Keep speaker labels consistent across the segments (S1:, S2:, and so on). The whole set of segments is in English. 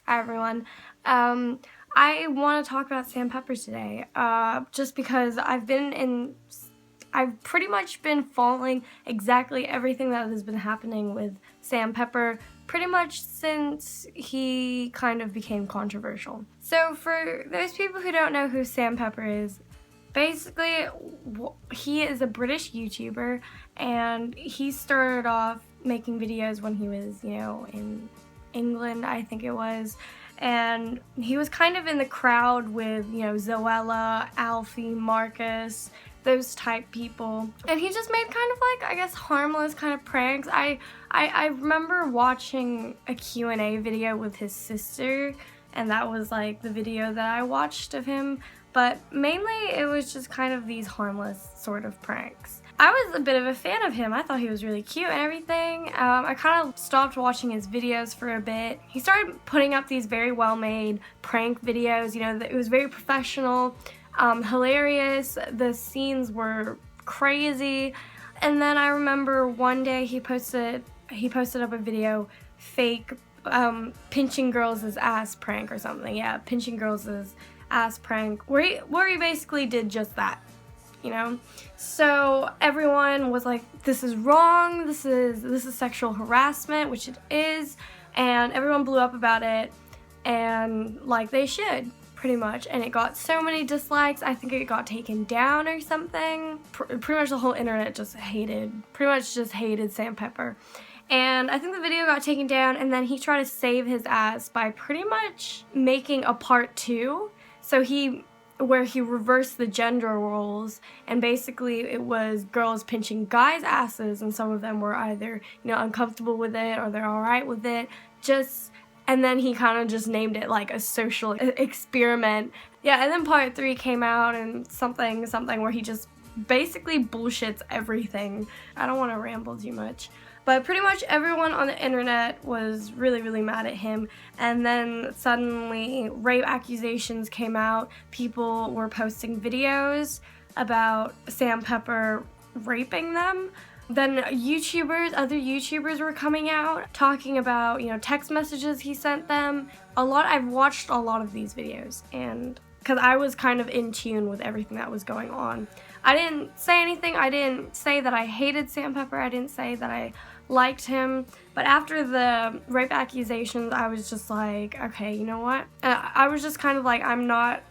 S1: Hi everyone. I want to talk about Sam Peppers today, just because I've pretty much been following exactly everything that has been happening with Sam Pepper pretty much since he kind of became controversial. So for those people who don't know who Sam Pepper is, basically he is a British YouTuber, and he started off making videos when he was, in England, I think it was, and he was kind of in the crowd with, Zoella, Alfie, Marcus, those type people, and he just made kind of like, I guess, harmless kind of pranks. I remember watching a Q&A video with his sister, and that was like the video that I watched of him, but mainly it was just kind of these harmless sort of pranks. I was a bit of a fan of him. I thought he was really cute and everything. I kind of stopped watching his videos for a bit. He started putting up these very well-made prank videos, it was very professional, hilarious, the scenes were crazy, and then I remember one day he posted up a video, fake pinching girls' ass prank or something. Yeah, pinching girls' ass prank, where he basically did just that. So everyone was like, this is wrong, this is sexual harassment, which it is, and everyone blew up about it, and like they should, pretty much, and it got so many dislikes. I think it got taken down or something. Pretty much the whole internet just hated Sam Pepper, and I think the video got taken down, and then he tried to save his ass by pretty much making a part 2. So where he reversed the gender roles, and basically it was girls pinching guys' asses, and some of them were either, uncomfortable with it or they're alright with it. And then he kind of just named it like a social experiment. Yeah, and then part 3 came out, and something where he just basically bullshits everything. I don't want to ramble too much. But pretty much everyone on the internet was really, really mad at him, and then suddenly rape accusations came out. People were posting videos about Sam Pepper raping them. Then other YouTubers were coming out talking about, text messages he sent them. I've watched a lot of these videos, and because I was kind of in tune with everything that was going on. I didn't say anything. I didn't say that I hated Sam Pepper. I didn't say that I liked him. But after the rape accusations, I was just like, okay, you know what? I was just kind of like, I'm not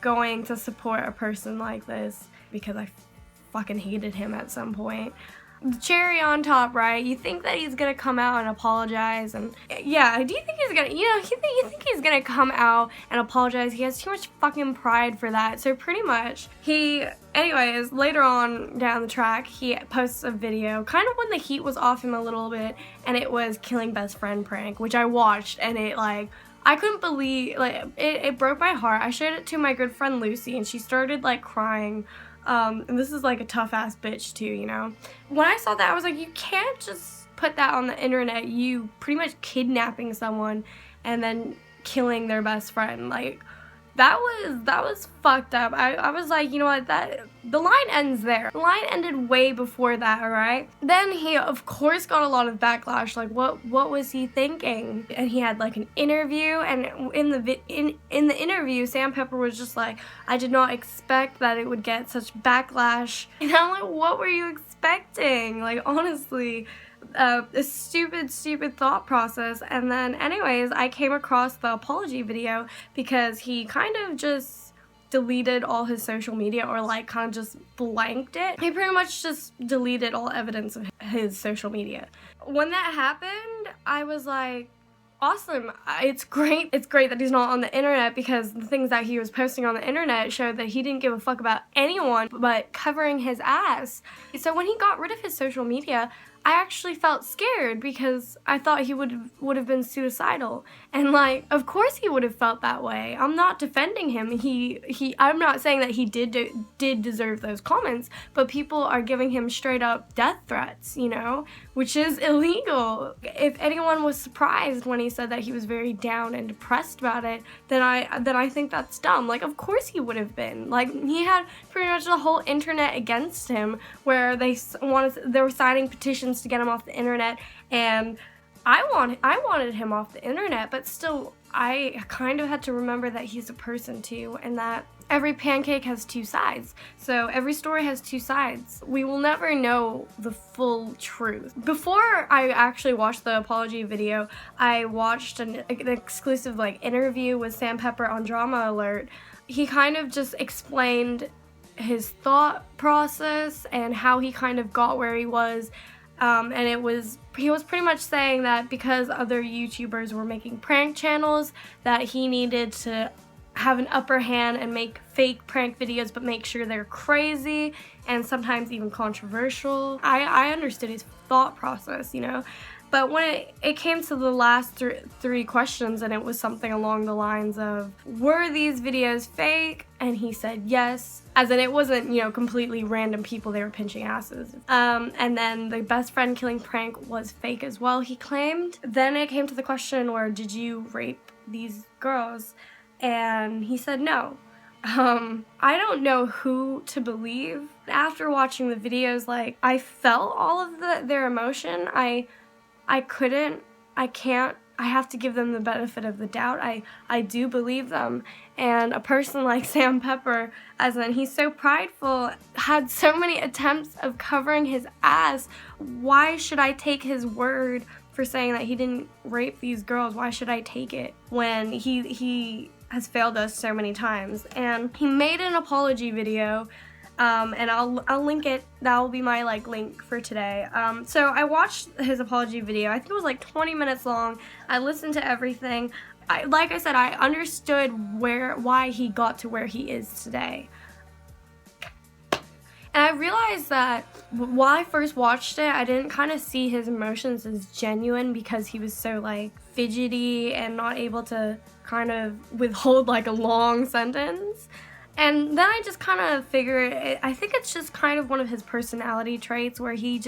S1: going to support a person like this, because I fucking hated him at some point. The cherry on top, right? You think that he's gonna come out and apologize, and yeah, do you think he's gonna, you think he's gonna come out and apologize? He has too much fucking pride for that. So pretty much, anyways, later on down the track, he posts a video, kind of when the heat was off him a little bit, and it was killing best friend prank, which I watched, and it like, I couldn't believe, like, it broke my heart. I showed it to my good friend Lucy, and she started like crying. And this is like a tough ass bitch too, When I saw that, I was like, you can't just put that on the internet, you pretty much kidnapping someone and then killing their best friend. Like, that was fucked up. I was like, you know what, the line ends there. The line ended way before that, alright? Then he, of course, got a lot of backlash, like, what was he thinking? And he had, like, an interview, and in the interview, Sam Pepper was just like, I did not expect that it would get such backlash. And I'm like, what were you expecting? Like, honestly, a stupid thought process. And then anyways, I came across the apology video because he kind of just deleted all his social media, or like kind of just blanked it. He pretty much just deleted all evidence of his social media. When that happened, I was like, awesome. It's great that he's not on the internet, because the things that he was posting on the internet showed that he didn't give a fuck about anyone but covering his ass. So when he got rid of his social media, I actually felt scared, because I thought he would have been suicidal. And like, of course he would have felt that way. I'm not defending him. I'm not saying that he did deserve those comments, but people are giving him straight up death threats, which is illegal. If anyone was surprised when he said that he was very down and depressed about it, then I think that's dumb. Like, of course he would have been. Like, he had pretty much the whole internet against him, where they were signing petitions to get him off the internet, and I wanted him off the internet, but still, I kind of had to remember that he's a person too, and that every pancake has two sides. So every story has two sides. We will never know the full truth. Before I actually watched the apology video, I watched an exclusive interview with Sam Pepper on Drama Alert. He kind of just explained his thought process and how he kind of got where he was. And he was pretty much saying that because other YouTubers were making prank channels, that he needed to have an upper hand and make fake prank videos, but make sure they're crazy and sometimes even controversial. I understood his thought process, you know, but when it came to the last three questions, and it was something along the lines of, were these videos fake? And he said yes, as in it wasn't, you know, completely random people they were pinching asses. And then the best friend killing prank was fake as well, he claimed. Then it came to the question where, did you rape these girls? And he said no. I don't know who to believe. After watching the videos, I felt all of their emotion. I can't, I have to give them the benefit of the doubt. I do believe them. And a person like Sam Pepper, as in he's so prideful, had so many attempts of covering his ass. Why should I take his word for saying that he didn't rape these girls? Why should I take it when he has failed us so many times? And he made an apology video, and I'll link it. That will be my link for today. So I watched his apology video. I think it was 20 minutes long. I listened to everything. Like I said, I understood why he got to where he is today. And I realized that while I first watched it, I didn't kind of see his emotions as genuine because he was so fidgety and not able to kind of withhold a long sentence. And then I just kind of figured, I think it's just kind of one of his personality traits where he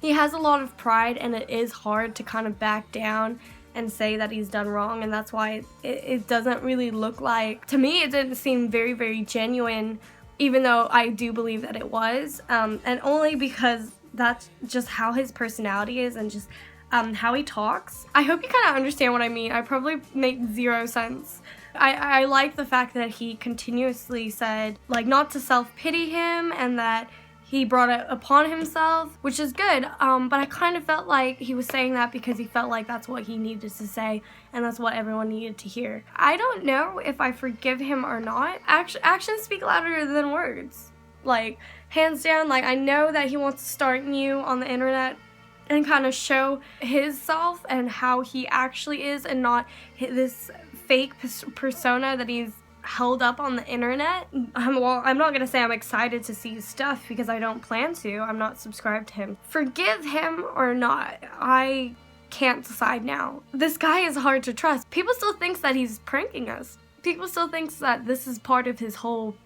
S1: has a lot of pride, and it is hard to kind of back down and say that he's done wrong, and that's why it doesn't really look like, to me it didn't seem very, very genuine, even though I do believe that it was, and only because that's just how his personality is and just how he talks. I hope you kind of understand what I mean. I probably make zero sense. I like the fact that he continuously said not to self-pity him, and that he brought it upon himself, which is good, but I kind of felt like he was saying that because he felt like that's what he needed to say, and that's what everyone needed to hear. I don't know if I forgive him or not. Actions speak louder than words. Hands down, I know that he wants to start new on the internet and kind of show his self and how he actually is, and not this fake persona that he's held up on the internet. Well, I'm not gonna say I'm excited to see his stuff because I don't plan to. I'm not subscribed to him. Forgive him or not, I can't decide now. This guy is hard to trust. People still think that he's pranking us. People still think that this is part of his whole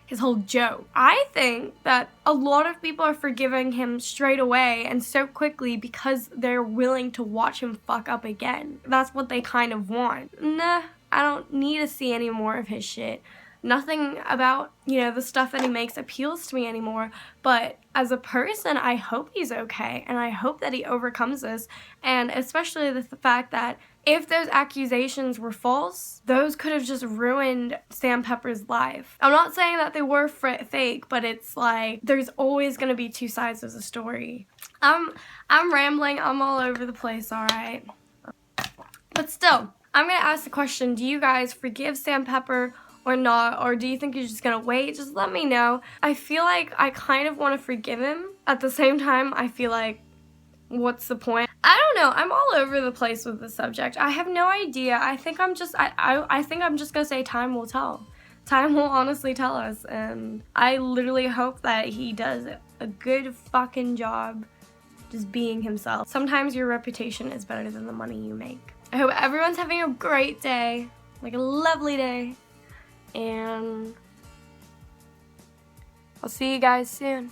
S1: joke. I think that a lot of people are forgiving him straight away and so quickly because they're willing to watch him fuck up again. That's what they kind of want. Nah, I don't need to see any more of his shit. Nothing about, the stuff that he makes appeals to me anymore, but as a person, I hope he's okay, and I hope that he overcomes this, and especially the fact that if those accusations were false, those could have just ruined Sam Pepper's life. I'm not saying that they were fake, but it's there's always gonna be two sides of the story. I'm rambling, I'm all over the place, alright? But still, I'm gonna ask the question, do you guys forgive Sam Pepper or not, or do you think you're just gonna wait? Just let me know. I feel like I kind of want to forgive him. At the same time, I feel like, what's the point? I don't know. I'm all over the place with the subject. I have no idea. I think I'm just gonna say time will tell. Time will honestly tell us, and I literally hope that he does a good fucking job just being himself. Sometimes your reputation is better than the money you make. I hope everyone's having a great day, a lovely day. And I'll see you guys soon.